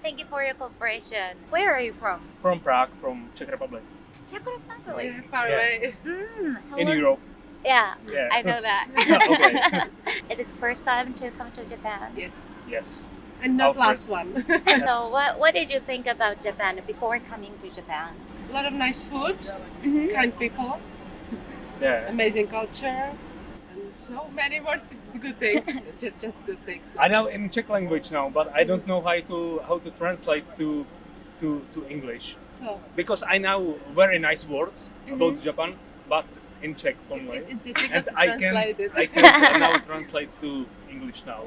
Thank you for your cooperation. Where are you from? From Prague, from Czech Republic, Czech Republic. We're far Yeah. away. How in long- Europe. Yeah, Yeah. I know that. Okay. Is it the first time to come to Japan? Yes. Yes. And not Our last first- one. So what did you think about Japan before coming to Japan? A lot of nice food, Mm-hmm. kind people, Yeah. amazing culture, and so many more good things. Just good things. I know in Czech language now, but I don't know how to translate to English So because I know very nice words Mhm. about Japan, but in Czech only. it's difficult And to I translate it. can now translate to English now.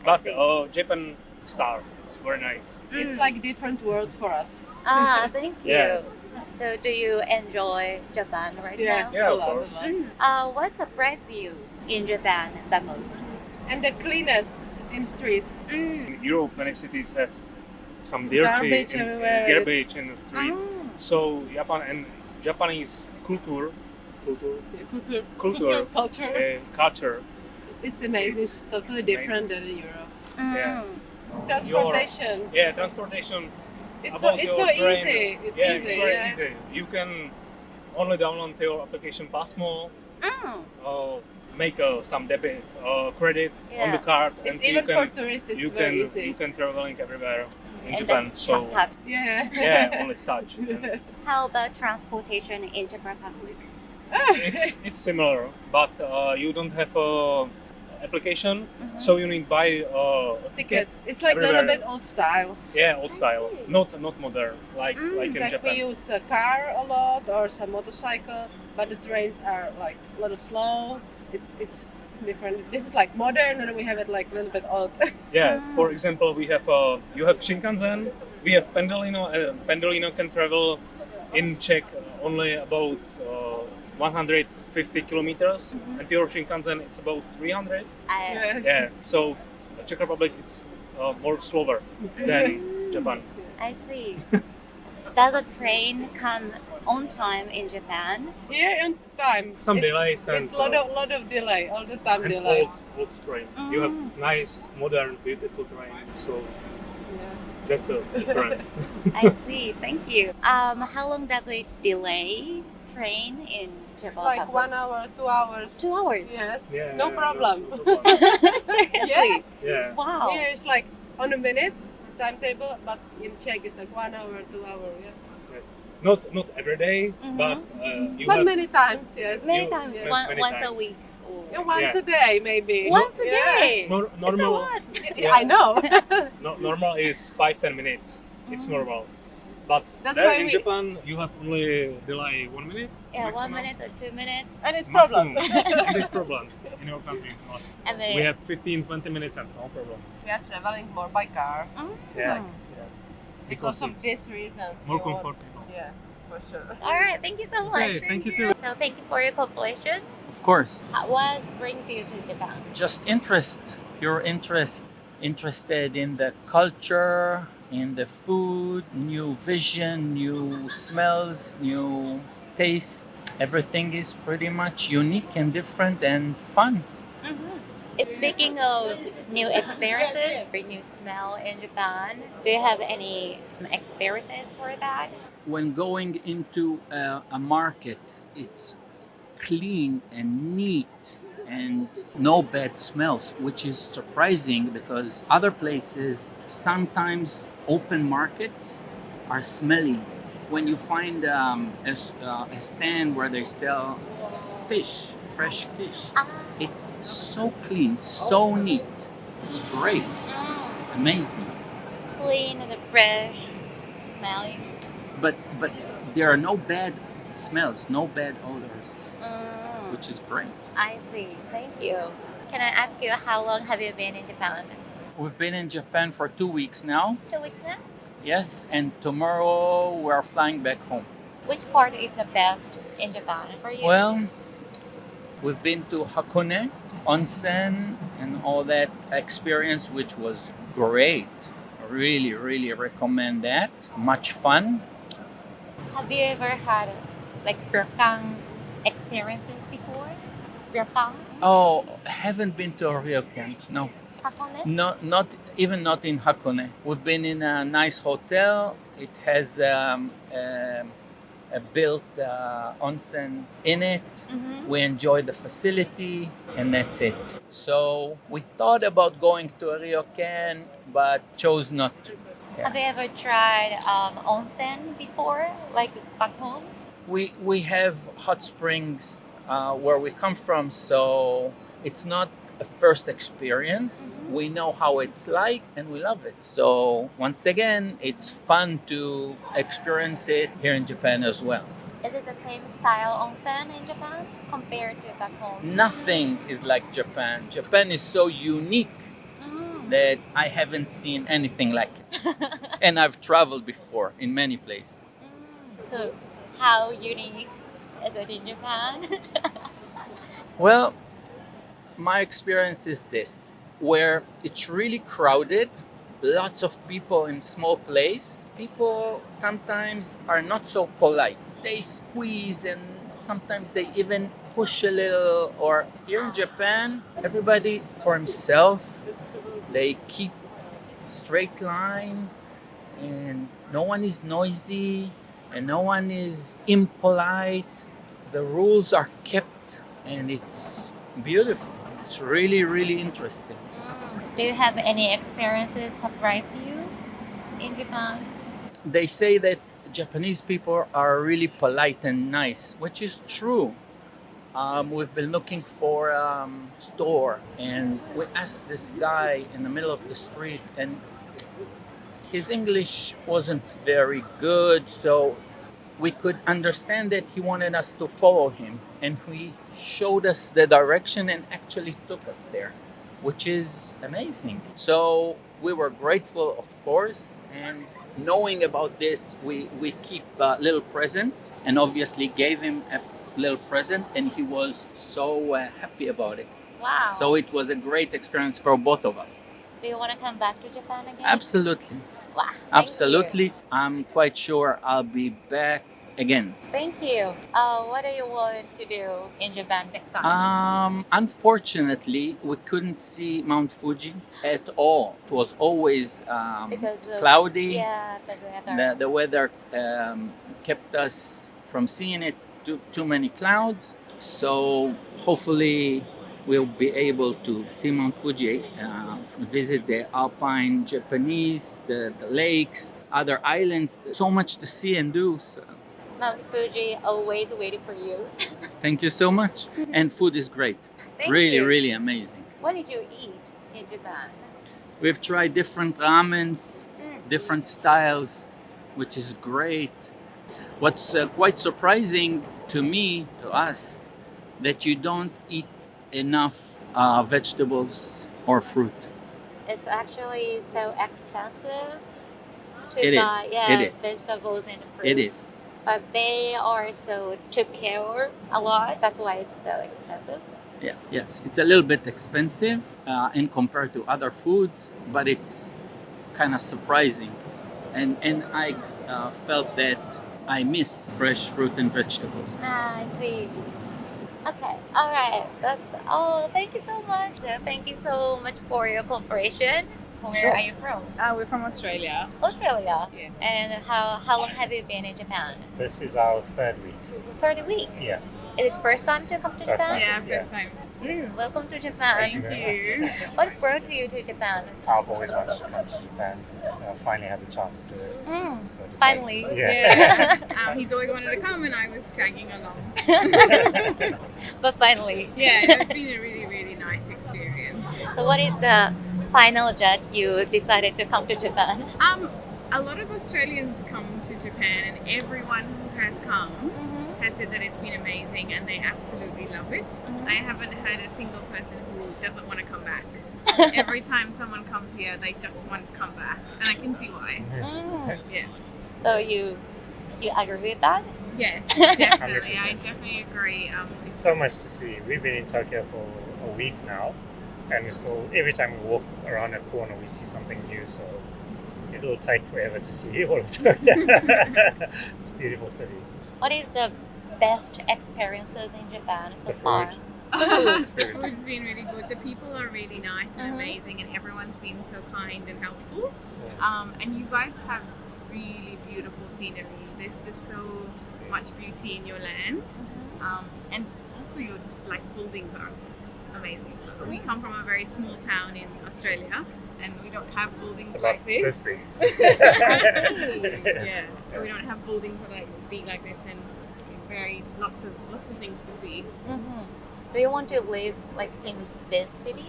But see. Japan star, it's very nice. It's like different world for us. Thank you. Yeah. So do you enjoy Japan right Yeah. now? Yeah, a of lot, course. a lot. What surprised you in Japan the most? And the cleanest in street. In Europe, many cities has some dirty Garbage everywhere, garbage in the street. Mm. So Japan and Japanese culture, Yeah, Culture. culture. culture. It's amazing. It's totally it's different than in Europe. Yeah. Transportation. Yeah, transportation. It's about so your train. easy. It's Yeah, easy. it's very yeah. easy. You can only download your application Passmo, make some debit credit on the Yeah. card, and It's you even can for tourists. It's you very can easy. you can traveling everywhere in And Japan. that's So tap. Yeah. yeah, only touch. And How about transportation in Czech Republic? it's similar, but you don't have a application, Mhm. so you need buy a ticket. It's like a little Everywhere. bit old style. Yeah, old I style, see. not modern like in Like Japan. we use a car a lot or some motorcycle, but the trains are like a little slow. It's different. This is like modern, and we have it like a little bit old. Yeah, for example, we have you have Shinkansen, we have Pendolino. Pendolino can travel in Czech only about 150 kilometers, and your Shinkansen it's about 300. Yes. Yeah, so Czech Republic it's more slower than Japan. I see. Does the train come on time in Japan? Here and time. Some It's- delays and It's lot of delay all the time. and Delay. old train. You have nice, modern, beautiful train. So Yeah. that's a different. I see. Thank you. How long does it delay train in Czech Like Republic? 1 hour, 2 hours. 2 hours. Yes. Yeah, no problem. No problem. Seriously? Yeah. Wow. Here it's like on a minute timetable, but in Czech it's like 1 hour, 2 hour. Yeah. Yes. Not every day, Mhm. but you But have many times, yes. Many You- times. yes, many Once a times. week. Or... Yeah, once Yeah. a day, maybe. Once a Yeah. day. It's a normal. lot. Yeah. I know. Normal is 5-10 minutes. It's normal. But That's there why in we- Japan, you have only delay 1 minute. Yeah, maximum. 1 minute or 2 minutes. And it's Maximum. problem. It is problem in our country. Not. And then We have 15-20 minutes and no problem. We are traveling more by car Yeah. Mm. because of it's these reasons. more we want- comfortable. Yeah, for sure. All right. Thank you so much. Okay, thank you too. So thank you for your cooperation. Of course. What brings you to Japan? Just interest. Your interest. Interested in the culture, in the food, new vision, new smells, new taste. Everything is pretty much unique and different and fun. It's speaking of new experiences, or new smell in Japan. Do you have any experiences for that? When going into a market, it's clean and neat and no bad smells, which is surprising because other places, sometimes open markets are smelly. When you find a stand where they sell fish, fresh fish, it's so clean, so neat. It's great. It's amazing. Clean and fresh, smelling. But there are no bad smells, no bad odors, which is great. I see. Thank you. Can I ask you how long have you been in Japan? We've been in Japan for 2 weeks now. 2 weeks now? Yes, and tomorrow we're flying back home. Which part is the best in Japan for you? Well, we've been to Hakone, onsen, and all that experience, which was great. Really, really recommend that. Much fun. Have you ever had like ryokan experiences before? Ryokan? Oh, haven't been to a ryokan. No. Hakone? Not even not in Hakone. We've been in a nice hotel. It has a built onsen in it. Mhm. We enjoy the facility, and that's it. So we thought about going to a ryokan, but chose not to. Yeah. Have you ever tried onsen before, like back home? We have hot springs where we come from, so it's not a first experience. We know how it's like and we love it. So once again, it's fun to experience it here in Japan as well. Is it the same style onsen in Japan compared to back home? Nothing is like Japan. Japan is so unique Mm. that I haven't seen anything like it. And I've traveled before in many places. So, how unique is it in Japan? Well, my experience is this, where it's really crowded, lots of people in small place. People sometimes are not so polite. They squeeze and sometimes they even push a little. Or here in Japan, everybody for himself. They keep straight line and no one is noisy and no one is impolite. The rules are kept and it's beautiful. It's really, really interesting. Do you have any experiences surprise you in Japan? They say that Japanese people are really polite and nice, which is true. We've been looking for a store and we asked this guy in the middle of the street and his English wasn't very good, so we could understand that he wanted us to follow him and he showed us the direction and actually took us there, which is amazing. So we were grateful, of course, and knowing about this, we keep little presents and obviously gave him a little present and he was so happy about it. Wow. So it was a great experience for both of us. Do you want to come back to Japan again? Absolutely. Wow. Thank Absolutely. you. I'm quite sure I'll be back again. Thank you. What do you want to do in Japan next time? Unfortunately, we couldn't see Mount Fuji at all. It was always Because of, cloudy. yeah, the weather. The weather kept us from seeing it. Too many clouds. So hopefully we'll be able to see Mount Fuji, visit the Alpine Japanese, the lakes, other islands. So much to see and do. So Mount Fuji always waiting for you. thank you so much. And food is great. Thank Really, you. really amazing. What did you eat in Japan? We've tried different ramens, different styles, which is great. What's quite surprising to me, to us, that you don't eat enough vegetables or fruit. It's actually so expensive to It is. buy It is. vegetables and fruits. It is. But they are so took care of a lot. That's why it's so expensive. Yeah, yes. It's a little bit expensive in compared to other foods, but it's kind of surprising. And I felt that I miss fresh fruit and vegetables. I see. Okay, all right. That's all. Thank you so much. Thank you so much for your cooperation. Where Sure. are you from? We're from Australia. Australia. Yeah. And how long have you been in Japan? This is our third week. 30 weeks. Yeah. Is it first time to come to First Japan? time. Yeah, first time. Welcome to Japan. Thank you very much. What brought you to Japan? I've always wanted to come to Japan. Finally had the chance to do it. So I decided- Finally. Yeah. He's always wanted to come and I was tagging along. But finally. Yeah, it's been a really, really nice experience. So what is the final judge you decided to come to Japan? A lot of Australians come to Japan and everyone who has come has said that it's been amazing and they absolutely love it. I haven't heard a single person who doesn't want to come back. Every time someone comes here, they just want to come back, and I can see why. Yeah. So you agree with that? Yes, definitely. 100%. I definitely agree. So much to see. We've been in Tokyo for a week now, and we still, every time we walk around a corner, we see something new. So it'll take forever to see all of Tokyo. It's a beautiful city. What is the best experiences in Japan so The far? food. The food's been really good. The people are really nice and amazing, and everyone's been so kind and helpful. And you guys have really beautiful scenery. There's just so much beauty in your land, and also your buildings are amazing. We come from a very small town in Australia, and we don't have buildings like this. This big. Yeah, we don't have buildings that are big like this, and lots of things to see. Do you want to live in this city?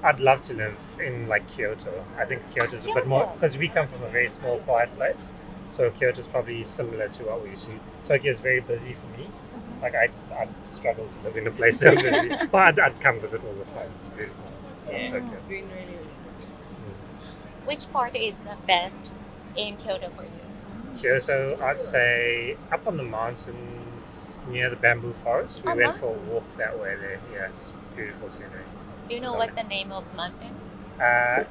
I'd love to live in Kyoto. I think Kyoto's a bit more, because we come from a very small, quiet place. So Kyoto's probably similar to what we see. Tokyo is very busy for me. I'd struggle to live in a place so busy. But I'd come visit all the time. It's beautiful. Yeah, Tokyo. it's been really, really nice. Which part is the best in Kyoto for you? Kyoto, I'd say up on the mountains near the bamboo forest. We went for a walk that way there. Yeah, just beautiful scenery. Do you know what the name of mountain? I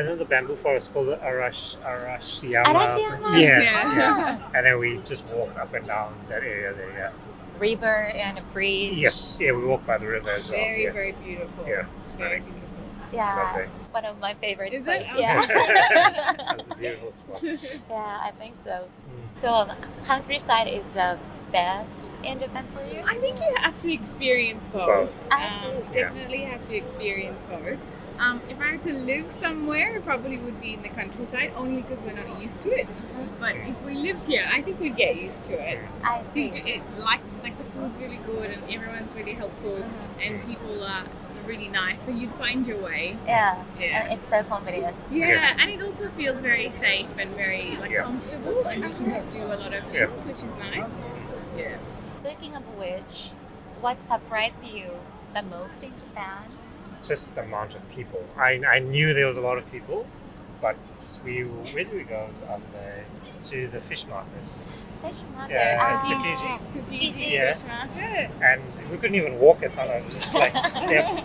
know the bamboo forest called the Arashiyama. Arashiyama? Yeah. And then we just walked up and down that area there, yeah. River and a bridge. Yes, yeah, we walked by the river as well. Very, yeah. very beautiful. Yeah, Very stunning. beautiful. Yeah, Lovely. one of my favorite Is it? places. Okay. Yeah. That's a beautiful spot. Yeah, I think so. So countryside is the best in Japan for you? I think you have to experience both. Both. Definitely have to experience both. If I had to live somewhere, it probably would be in the countryside, only because we're not used to it. But if we lived here, I think we'd get used to it. I see. Like the food's really good, and everyone's really helpful, and people are really nice. So you'd find your way. Yeah. Yeah. And it's so convenient. Yeah, and it also feels very safe and very comfortable, and you can just do a lot of things, which is nice. Yeah. Speaking of which, what surprised you the most in Japan? Just the amount of people. I knew there was a lot of people, but where did we go to the fish market? Fish market. Yeah, Tsukiji. Tsukiji Yeah. fish market. And we couldn't even walk it. It was just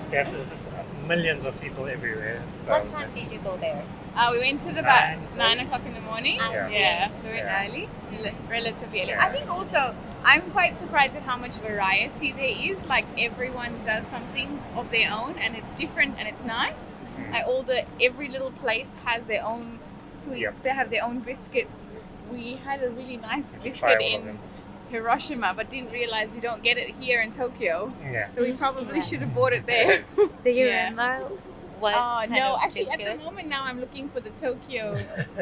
step. There's just millions of people everywhere. So What time did you go there? We went at about 9:30. 9 o'clock in the morning. Yeah. So we went early, relatively early. Yeah. I think also I'm quite surprised at how much variety there is. Everyone does something of their own, and it's different and it's nice. Every little place has their own sweets. Yep. They have their own biscuits. We had a really nice try biscuit all of in them. Hiroshima, but didn't realize you don't get it here in Tokyo. Yeah. So we probably should have bought it there. Do you Yeah. remember what kind no, of actually biscuit? at the moment now I'm looking for the Tokyo,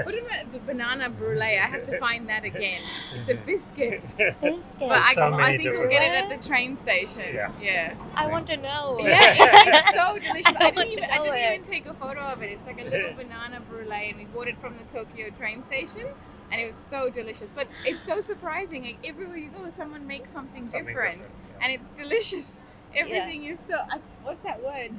what about the banana brulee? I have to find that again. It's a biscuit. Biscuit. But I So many think we'll different get it at the train station. Yeah. I want to know. Yeah, it's so delicious. I want didn't to know even it. take a photo of it. It's like a little banana brulee, and we bought it from the Tokyo train station. And it was so delicious. But it's so surprising. Everywhere you go, someone makes something different. Yeah. And it's delicious. Everything Yes. is so... what's that word?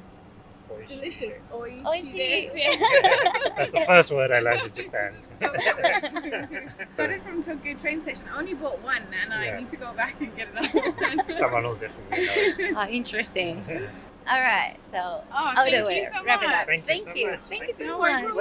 Oishi Delicious. desu. Oishi. Yeah. That's the first word I learned in Japan. So good. Got it from Tokyo train station. I only bought one, and I Yeah. need to go back and get another one. Someone will definitely know. Interesting. All right, so Oh, out thank of the way. you so Wrap it much. up. Thank you so Thank you. much. Thank you Thank so No much. worries.